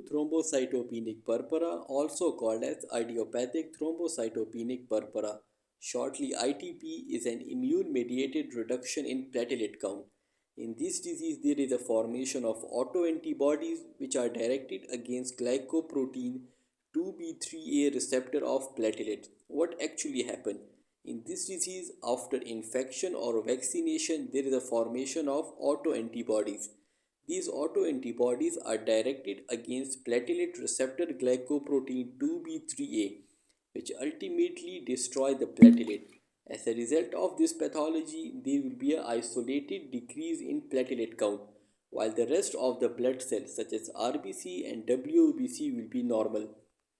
thrombocytopenic purpura, also called as idiopathic thrombocytopenic purpura. Shortly, ITP is an immune-mediated reduction in platelet count. In this disease, there is a formation of autoantibodies which are directed against glycoprotein 2b3A receptor of platelets. What actually happens? In this disease, after infection or vaccination, there is a formation of autoantibodies. These autoantibodies are directed against platelet receptor glycoprotein 2b3A, which ultimately destroy the platelet. As a result of this pathology, there will be an isolated decrease in platelet count, while the rest of the blood cells such as RBC and WBC will be normal.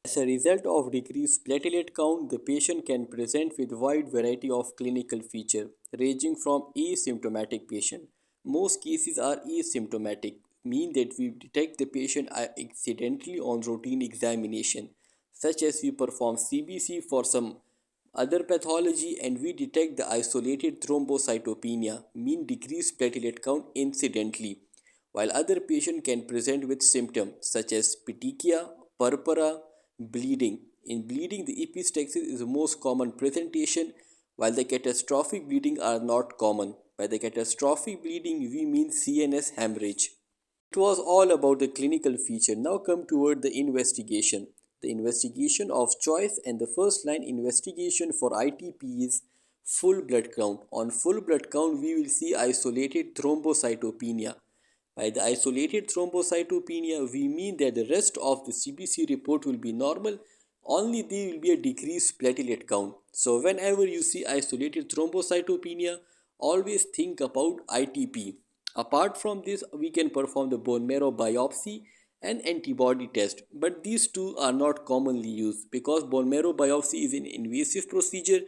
As a result of decreased platelet count, the patient can present with wide variety of clinical features, ranging from asymptomatic patient. Most cases are asymptomatic, mean that we detect the patient accidentally on routine examination, such as we perform CBC for some other pathology and we detect the isolated thrombocytopenia, mean decreased platelet count incidentally, while other patient can present with symptoms such as petechia, purpura, bleeding. In bleeding, the epistaxis is the most common presentation, while the catastrophic bleeding are not common. By the catastrophic bleeding, we mean CNS hemorrhage. It was all about the clinical feature. Now come toward the investigation. The investigation of choice and the first line investigation for ITP is full blood count. On full blood count, we will see isolated thrombocytopenia. By the isolated thrombocytopenia, we mean that the rest of the CBC report will be normal, only there will be a decreased platelet count. So whenever you see isolated thrombocytopenia, always think about ITP. Apart from this, we can perform the bone marrow biopsy and antibody test, but these two are not commonly used because bone marrow biopsy is an invasive procedure.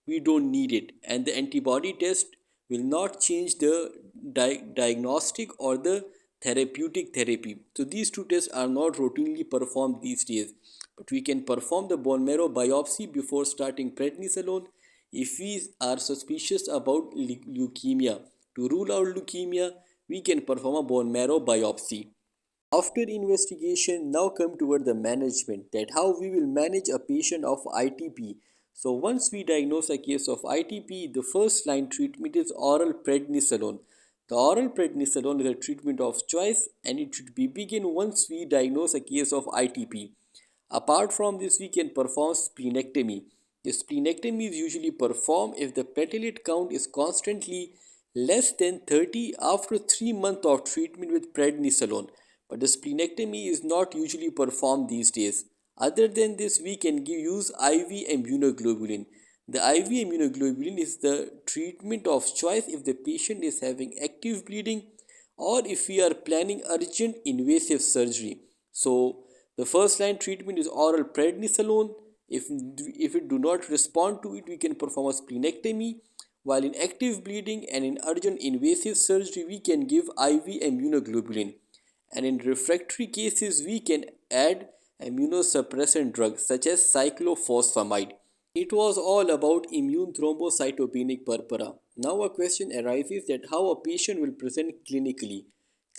We don't need it, and the antibody test will not change the diagnostic or the therapeutic therapy. So these two tests are not routinely performed these days, but we can perform the bone marrow biopsy before starting prednisolone if we are suspicious about leukemia. To rule out leukemia, we can perform a bone marrow biopsy. After investigation, now come toward the management, that how we will manage a patient of ITP. So once we diagnose a case of ITP, the first line treatment is oral prednisolone. The oral prednisolone is a treatment of choice and it should be begin once we diagnose a case of ITP. Apart from this, we can perform splenectomy. The splenectomy is usually performed if the platelet count is constantly less than 30 after 3 months of treatment with prednisolone. But the splenectomy is not usually performed these days. Other than this, we can use IV immunoglobulin. The IV immunoglobulin is the treatment of choice if the patient is having active bleeding or if we are planning urgent invasive surgery. So the first line treatment is oral prednisolone. If it do not respond to it, we can perform a splenectomy. While in active bleeding and in urgent invasive surgery, we can give IV immunoglobulin. And in refractory cases, we can add immunosuppressant drugs such as cyclophosphamide. It was all about immune thrombocytopenic purpura. Now a question arises that how a patient will present clinically.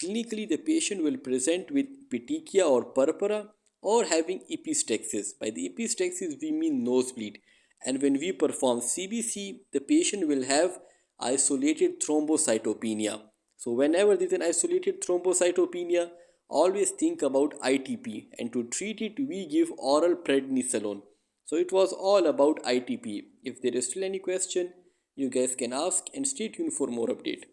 Clinically, the patient will present with petechia or purpura or having epistaxis. By the epistaxis, we mean nosebleed. And when we perform CBC, the patient will have isolated thrombocytopenia. So whenever there is an isolated thrombocytopenia, always think about ITP, and to treat it, we give oral prednisolone. So it was all about ITP. If there is still any question, you guys can ask and stay tuned for more update.